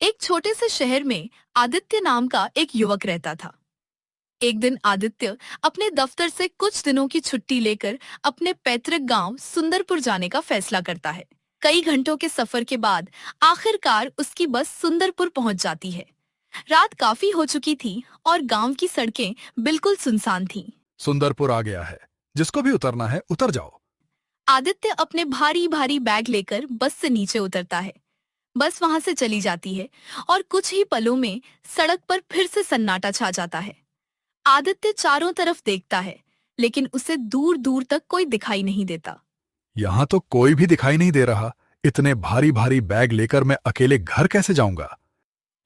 एक छोटे से शहर में आदित्य नाम का एक युवक रहता था। एक दिन आदित्य अपने दफ्तर से कुछ दिनों की छुट्टी लेकर अपने पैतृक गांव सुंदरपुर जाने का फैसला करता है। कई घंटों के सफर के बाद आखिरकार उसकी बस सुंदरपुर पहुंच जाती है। रात काफी हो चुकी थी और गांव की सड़कें बिल्कुल सुनसान थीं। सुंदरपुर आ गया है। जिसको भी उतरना है उतर जाओ। आदित्य अपने भारी भारी बैग लेकर बस से नीचे उतरता है। बस वहां से चली जाती है और कुछ ही पलों में सड़क पर फिर से सन्नाटा छा जाता है। आदित्य चारों तरफ देखता है, लेकिन उसे दूर दूर तक कोई दिखाई नहीं देता। यहां तो कोई भी दिखाई नहीं दे रहा। इतने भारी भारी बैग लेकर मैं अकेले घर कैसे जाऊंगा?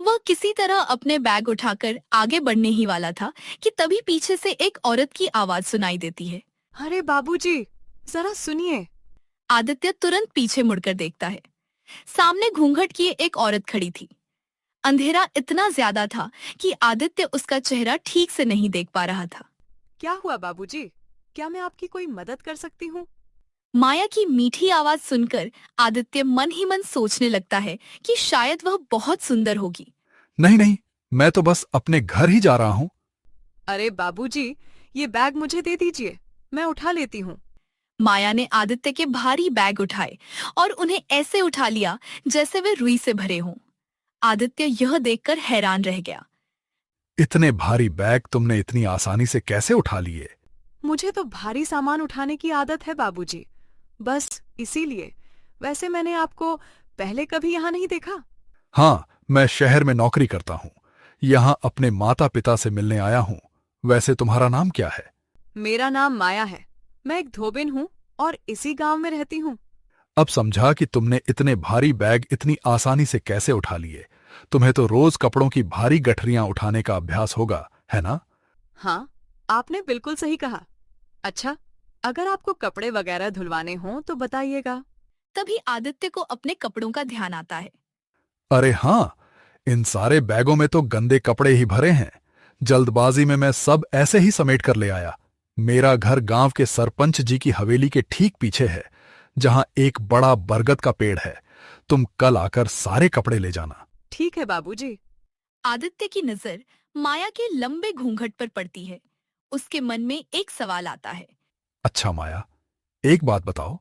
वह किसी तरह अपने बैग उठाकर आगे बढ़ने ही वाला था कि तभी पीछे से एक औरत की आवाज सुनाई देती है। अरे बाबूजी, जरा सुनिए। आदित्य तुरंत पीछे मुड़कर देखता है। सामने घूंघट किए एक औरत खड़ी थी। अंधेरा इतना ज्यादा था कि आदित्य उसका चेहरा ठीक से नहीं देख पा रहा था। क्या हुआ बाबूजी? क्या मैं आपकी कोई मदद कर सकती हूँ? माया की मीठी आवाज सुनकर आदित्य मन ही मन सोचने लगता है कि शायद वह बहुत सुंदर होगी। नहीं नहीं, मैं तो बस अपने घर ही जा रहा हूं। अरे बाबूजी, ये बैग मुझे दे दीजिए, मैं उठा लेती हूँ। माया ने आदित्य के भारी बैग उठाए और उन्हें ऐसे उठा लिया जैसे वे रुई से भरे हों। आदित्य यह देखकर हैरान रह गया। इतने भारी बैग तुमने इतनी आसानी से कैसे उठा लिए? मुझे तो भारी सामान उठाने की आदत है बाबूजी, बस इसीलिए। वैसे मैंने आपको पहले कभी यहाँ नहीं देखा। हाँ, मैं शहर में नौकरी करता हूँ। यहाँ अपने माता पिता से मिलने आया हूँ। वैसे तुम्हारा नाम क्या है? मेरा नाम माया है। मैं एक धोबिन हूँ और इसी गांव में रहती हूँ। अब समझा कि तुमने इतने भारी बैग इतनी आसानी से कैसे उठा लिए। तुम्हें तो रोज कपड़ों की भारी गठरियां उठाने का अभ्यास होगा, है ना? हाँ, आपने बिल्कुल सही कहा। अच्छा, अगर आपको कपड़े वगैरह धुलवाने हों तो बताइएगा। तभी आदित्य को अपने कपड़ों का ध्यान आता है। अरे हाँ, इन सारे बैगों में तो गंदे कपड़े ही भरे हैं। जल्दबाजी में मैं सब ऐसे ही समेट कर ले आया। मेरा घर गांव के सरपंच जी की हवेली के ठीक पीछे है, जहां एक बड़ा बरगद का पेड़ है। तुम कल आकर सारे कपड़े ले जाना। ठीक है बाबूजी। आदित्य की नजर माया के लंबे घूंघट पर पड़ती है। उसके मन में एक सवाल आता है। अच्छा माया, एक बात बताओ,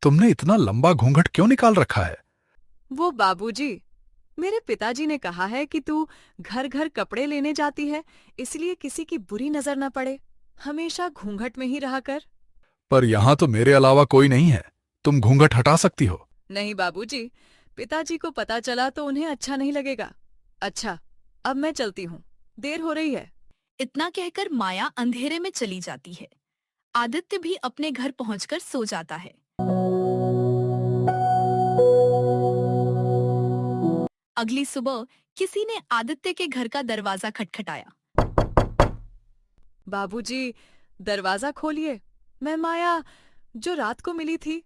तुमने इतना लंबा घूंघट क्यों निकाल रखा है? वो बाबूजी, मेरे पिताजी ने कहा है कि तू घर घर कपड़े लेने जाती है, इसलिए किसी की बुरी नजर न पड़े। हमेशा घूंघट में ही रहा कर। पर यहां तो मेरे अलावा कोई नहीं है। तुम घूंघट हटा सकती हो। नहीं बाबूजी, पिताजी को पता चला तो उन्हें अच्छा नहीं लगेगा। अच्छा, अब मैं चलती हूँ, देर हो रही है। इतना कहकर माया अंधेरे में चली जाती है। आदित्य भी अपने घर पहुंचकर सो जाता है। अगली सुबह किसी ने आदित्य के घर का दरवाजा खटखटाया। बाबूजी, दरवाजा खोलिए। मैं माया, जो रात को मिली थी।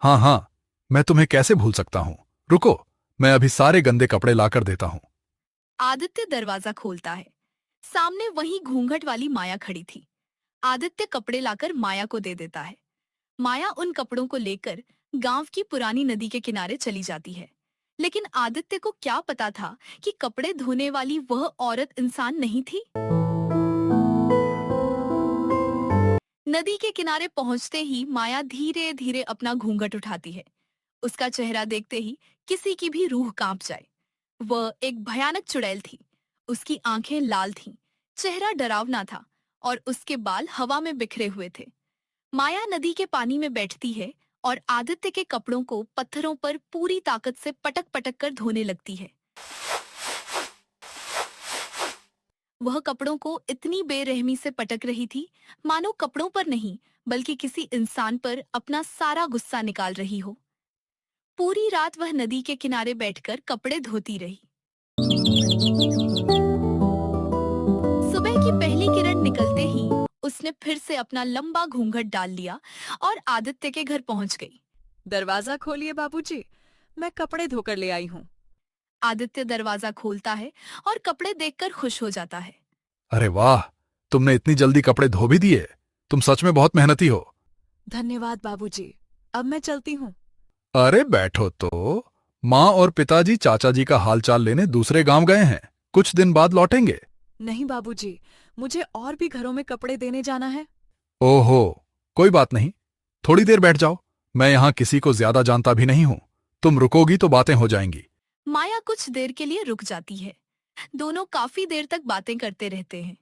हाँ हाँ, मैं तुम्हें कैसे भूल सकता हूँ। रुको, मैं अभी सारे गंदे कपड़े लाकर देता हूँ। आदित्य दरवाजा खोलता है। सामने वही घूंघट वाली माया खड़ी थी। आदित्य कपड़े लाकर माया को दे देता है। माया उन कपड़ों को लेकर गांव की पुरानी नदी के किनारे चली जाती है। लेकिन आदित्य को क्या पता था कि कपड़े धोने वाली वह औरत इंसान नहीं थी। नदी के किनारे पहुंचते ही माया धीरे धीरे अपना घूंघट उठाती है। उसका चेहरा देखते ही किसी की भी रूह कांप जाए। वह एक भयानक चुड़ैल थी। उसकी आंखें लाल थीं, चेहरा डरावना था और उसके बाल हवा में बिखरे हुए थे। माया नदी के पानी में बैठती है और आदित्य के कपड़ों को पत्थरों पर पूरी ताकत से पटक पटक कर धोने लगती है। वह कपड़ों को इतनी बेरहमी से पटक रही थी, मानो कपड़ों पर नहीं, बल्कि किसी इंसान पर अपना सारा गुस्सा निकाल रही हो। पूरी रात वह नदी के किनारे बैठकर कपड़े धोती रही। सुबह की पहली किरण निकलते ही उसने फिर से अपना लंबा घूंघट डाल लिया और आदित्य के घर पहुंच गई। दरवाजा खोलिए बाबूजी, मैं कपड़े धोकर ले आई हूँ। आदित्य दरवाजा खोलता है और कपड़े देखकर खुश हो जाता है। अरे वाह, तुमने इतनी जल्दी कपड़े धो भी दिए। तुम सच में बहुत मेहनती हो। धन्यवाद बाबूजी, अब मैं चलती हूँ। अरे बैठो तो। माँ और पिताजी चाचा जी का हालचाल लेने दूसरे गांव गए हैं, कुछ दिन बाद लौटेंगे। नहीं बाबूजी, मुझे और भी घरों में कपड़े देने जाना है। ओहो, कोई बात नहीं, थोड़ी देर बैठ जाओ। मैं यहां किसी को ज्यादा जानता भी नहीं हूं, तुम रुकोगी तो बातें हो जाएंगी। माया कुछ देर के लिए रुक जाती है। दोनों काफी देर तक बातें करते रहते हैं।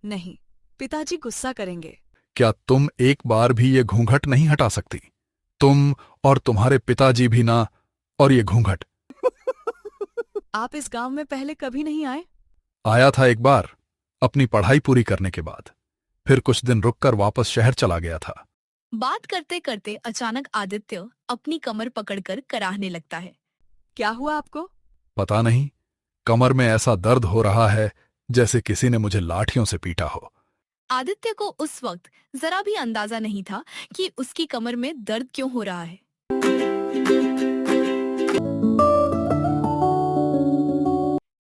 नहीं, पिताजी गुस्सा करेंगे। क्या तुम एक बार भी ये घूंघट नहीं हटा सकती? तुम और तुम्हारे पिताजी भी ना, और ये घूंघट। आप इस गांव में पहले कभी नहीं आए? आया था एक बार, अपनी पढ़ाई पूरी करने के बाद। फिर कुछ दिन रुककर वापस शहर चला गया था। बात करते करते अचानक आदित्य अपनी कमर पकड़कर कराहने लगता है। क्या हुआ आपको? पता नहीं, कमर में ऐसा दर्द हो रहा है जैसे किसी ने मुझे लाठियों से पीटा हो। आदित्य को उस वक्त जरा भी अंदाजा नहीं था कि उसकी कमर में दर्द क्यों हो रहा है।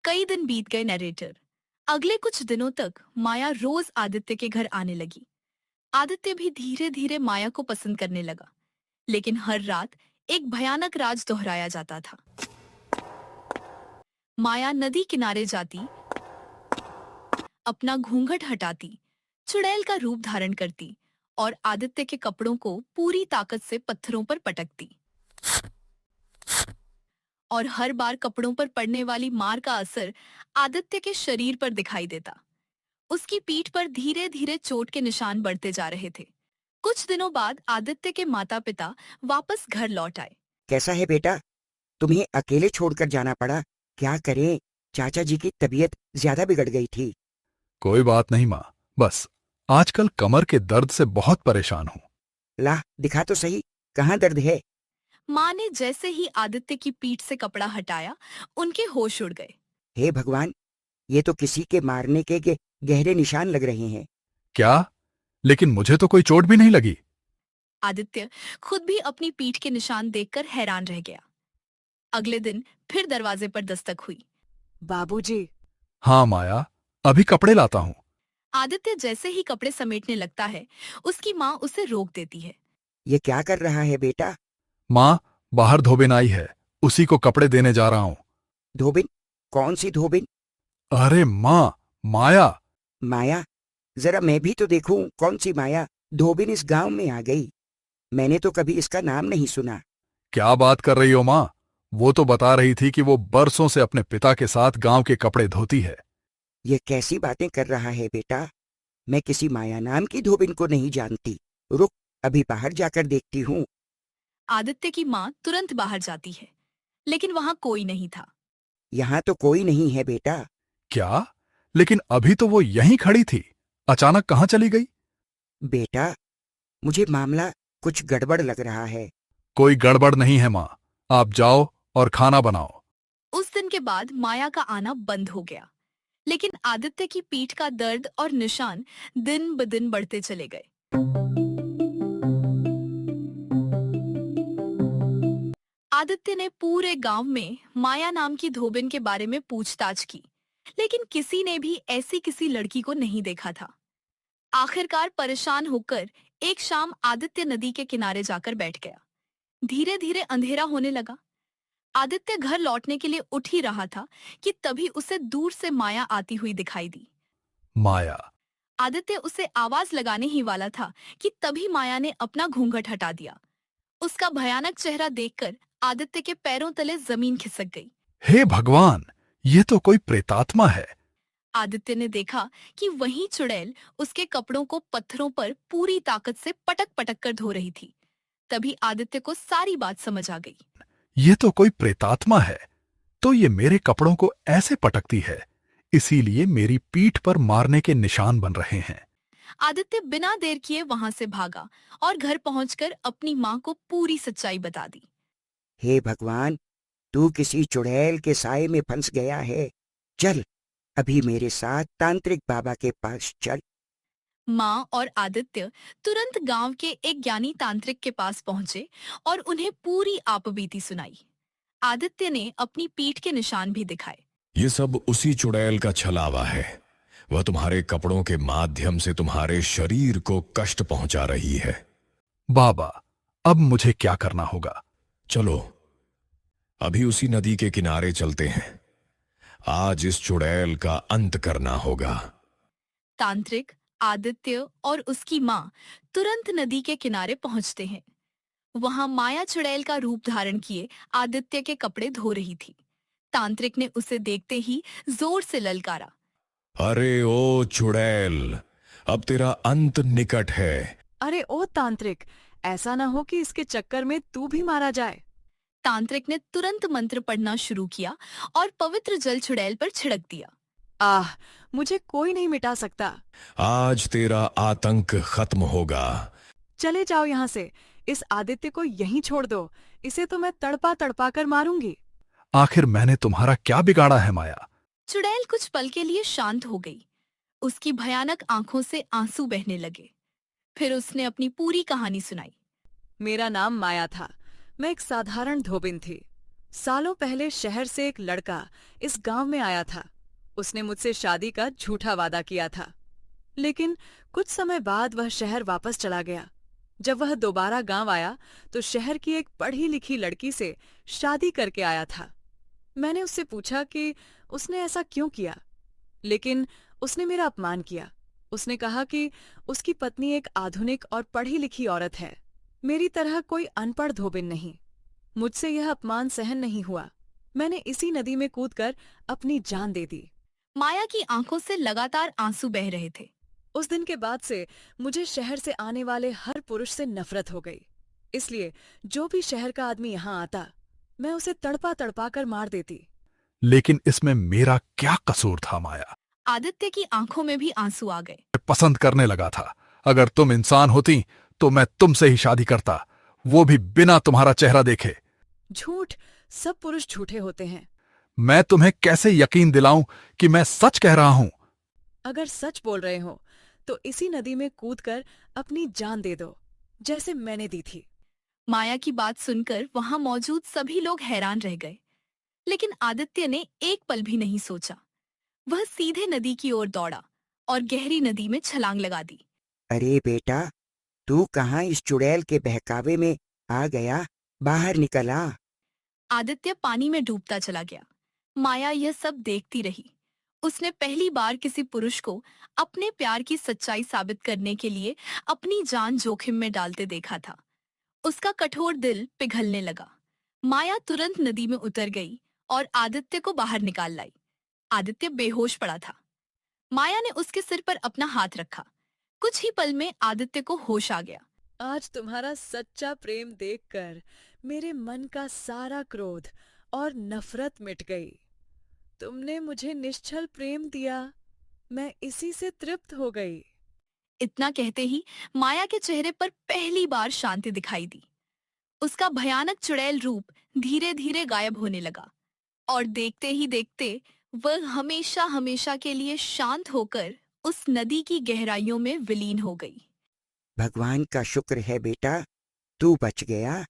कई दिन बीत गए नरेटर। अगले कुछ दिनों तक माया रोज आदित्य के घर आने लगी। आदित्य भी धीरे धीरे माया को पसंद करने लगा, लेकिन हर रात एक भयानक राज दोहराया जाता था। माया नदी किनारे जाती, अपना घूंघट हटाती, चुड़ैल का रूप धारण करती और आदित्य के कपड़ों को पूरी ताकत से पत्थरों पर पटकती। और हर बार कपड़ों पर पड़ने वाली मार का असर आदित्य के शरीर पर दिखाई देता। उसकी पीठ पर धीरे धीरे चोट के निशान बढ़ते जा रहे थे। कुछ दिनों बाद आदित्य के माता पिता वापस घर लौट आए। कैसा है बेटा? तुम्हें अकेले छोड़कर जाना पड़ा। क्या करें, चाचा जी की तबीयत ज्यादा बिगड़ गई थी। कोई बात नहीं माँ, बस आजकल कमर के दर्द से बहुत परेशान हूं। ला दिखा तो सही, कहाँ दर्द है? माँ ने जैसे ही आदित्य की पीठ से कपड़ा हटाया, उनके होश उड़ गए। हे भगवान, ये तो किसी के मारने के गहरे निशान लग रहे हैं। क्या? लेकिन मुझे तो कोई चोट भी नहीं लगी। आदित्य खुद भी अपनी पीठ के निशान देखकर हैरान रह गया। अगले दिन फिर दरवाजे पर दस्तक हुई। बाबूजी, हाँ माया, अभी कपड़े लाता हूँ। आदित्य जैसे ही कपड़े समेटने लगता है, उसकी माँ उसे रोक देती है। ये क्या कर रहा है बेटा? माँ, बाहर धोबिन आई है, उसी को कपड़े देने जा रहा हूँ। धोबिन? कौन सी धोबिन? अरे माँ, माया। माया? जरा मैं भी तो देखूं कौन सी माया धोबिन इस गांव में आ गई। मैंने तो कभी इसका नाम नहीं सुना। क्या बात कर रही हो माँ? वो तो बता रही थी कि वो बरसों से अपने पिता के साथ गांव के कपड़े धोती है। ये कैसी बातें कर रहा है बेटा? मैं किसी माया नाम की धोबिन को नहीं जानती। रुक, अभी बाहर जाकर देखती हूँ। आदित्य की माँ तुरंत बाहर जाती है, लेकिन वहां कोई नहीं था। यहाँ तो कोई नहीं है बेटा। क्या? लेकिन अभी तो वो यहीं खड़ी थी, अचानक कहाँ चली गई? बेटा, मुझे मामला कुछ गड़बड़ लग रहा है। कोई गड़बड़ नहीं है माँ, आप जाओ और खाना बनाओ। उस दिन के बाद माया का आना बंद हो गया, लेकिन आदित्य की पीठ का दर्द और निशान दिन ब दिन बढ़ते चले गए। आदित्य ने पूरे गांव में माया नाम की धोबिन के बारे में पूछताछ की, लेकिन किसी ने भी ऐसी किसी लड़की को नहीं देखा था। आखिरकार परेशान होकर एक शाम आदित्य नदी के किनारे जाकर बैठ गया। धीरे धीरे अंधेरा होने लगा। आदित्य घर लौटने के लिए उठ ही रहा था कि तभी उसे दूर से माया आती हुई दिखाई दी। माया? आदित्य उसे आवाज लगाने ही वाला था कि तभी माया ने अपना घूंघट हटा दिया। उसका भयानक चेहरा देखकर आदित्य के पैरों तले जमीन खिसक गई। हे भगवान, ये तो कोई प्रेतात्मा है। आदित्य ने देखा कि वही चुड़ैल उसके कपड़ों को पत्थरों पर पूरी ताकत से पटक पटक कर धो रही थी। तभी आदित्य को सारी बात समझ आ गई। ये तो कोई प्रेतात्मा है, तो ये मेरे कपड़ों को ऐसे पटकती है, इसीलिए मेरी पीठ पर मारने के निशान बन रहे हैं। आदित्य बिना देर किए वहां से भागा और घर पहुंचकर अपनी माँ को पूरी सच्चाई बता दी। हे भगवान, तू किसी चुड़ैल के साए में फंस गया है। चल, अभी मेरे साथ तांत्रिक बाबा के पास चल। माँ और आदित्य तुरंत गांव के एक ज्ञानी तांत्रिक के पास पहुंचे और उन्हें पूरी आपबीती सुनाई। आदित्य ने अपनी पीठ के निशान भी दिखाए। ये सब उसी चुड़ैल का छलावा है। वह तुम्हारे कपड़ों के माध्यम से तुम्हारे शरीर को कष्ट पहुंचा रही है। बाबा, अब मुझे क्या करना होगा? चलो अभी उसी नदी के किनारे चलते हैं। आज इस चुड़ैल का अंत करना होगा। तांत्रिक, आदित्य और उसकी माँ तुरंत नदी के किनारे पहुंचते हैं। वहां माया चुड़ैल का रूप धारण किए आदित्य के कपड़े धो रही थी। तांत्रिक ने उसे देखते ही जोर से ललकारा। अरे ओ चुड़ैल, अब तेरा अंत निकट है। अरे ओ तांत्रिक, ऐसा ना हो कि इसके चक्कर में तू भी मारा जाए। तांत्रिक ने तुरंत मंत्र पढ़ना शुरू किया और पवित्र जल चुड़ैल पर छिड़क दिया। आह, मुझे कोई नहीं मिटा सकता। आज तेरा आतंक खत्म होगा। चले जाओ यहाँ से। इस आदित्य को यहीं छोड़ दो। इसे तो मैं तड़पा तड़पा कर मारूंगी। आखिर मैंने तुम्हारा क्या बिगाड़ा है माया? चुड़ैल कुछ पल के लिए शांत हो गई। उसकी भयानक आंखों से आंसू बहने लगे। फिर उसने अपनी पूरी कहानी सुनाई। मेरा नाम माया था। मैं एक साधारण धोबिन थी। सालों पहले शहर से एक लड़का इस गांव में आया था। उसने मुझसे शादी का झूठा वादा किया था, लेकिन कुछ समय बाद वह शहर वापस चला गया। जब वह दोबारा गांव आया तो शहर की एक पढ़ी लिखी लड़की से शादी करके आया था। मैंने उससे पूछा कि उसने ऐसा क्यों किया, लेकिन उसने मेरा अपमान किया। उसने कहा कि उसकी पत्नी एक आधुनिक और पढ़ी लिखी औरत है, मेरी तरह कोई अनपढ़ धोबिन नहीं। मुझसे यह अपमान सहन नहीं हुआ। मैंने इसी नदी में कूदकर अपनी जान दे दी। माया की आंखों से लगातार आंसू बह रहे थे। उस दिन के बाद से मुझे शहर से आने वाले हर पुरुष से नफरत हो गई। इसलिए जो भी शहर का आदमी यहाँ आता, मैं उसे तड़पा तड़पा कर मार देती। लेकिन इसमें मेरा क्या कसूर था माया? आदित्य की आंखों में भी आंसू आ गए। पसंद करने लगा था। अगर तुम इंसान होती तो मैं तुमसे ही शादी करता, वो भी बिना तुम्हारा चेहरा देखे। झूठ, सब पुरुष झूठे होते हैं। मैं तुम्हें कैसे यकीन दिलाऊं कि मैं सच कह रहा हूं? अगर सच बोल रहे हो तो इसी नदी में कूदकर अपनी जान दे दो, जैसे मैंने दी थी। माया की बात सुनकर वहां मौजूद सभी लोग हैरान रह गए। लेकिन आदित्य ने एक पल भी नहीं सोचा। वह सीधे नदी की ओर दौड़ा और गहरी नदी में छलांग लगा दी। अरे बेटा, तू कहाँ इस चुड़ैल के बहकावे में आ गया? बाहर निकल आ। आदित्य पानी में डूबता चला गया। माया यह सब देखती रही। उसने पहली बार किसी पुरुष को अपने प्यार की सच्चाई साबित करने के लिए अपनी जान जोखिम में डालते देखा था। उसका कठोर दिल पिघलने लगा। माया तुरंत नदी में उतर गई और आदित्य को बाहर निकाल लाई। आदित्य बेहोश पड़ा था। माया ने उसके सिर पर अपना हाथ रखा। कुछ ही पल में आदित्य को होश आ गया। आज तुम्हारा सच्चा प्रेम देखकर मेरे मन का सारा क्रोध और नफरत मिट गई। तुमने मुझे निश्छल प्रेम दिया, मैं इसी से तृप्त हो गई। इतना कहते ही माया के चेहरे पर पहली बार शांति दिखाई दी। उसका भयानक चुड़ैल रूप धीरे धीरे गायब होने लगा और देखते ही देखते वह हमेशा हमेशा के लिए शांत होकर उस नदी की गहराइयों में विलीन हो गई। भगवान का शुक्र है बेटा, तू बच गया।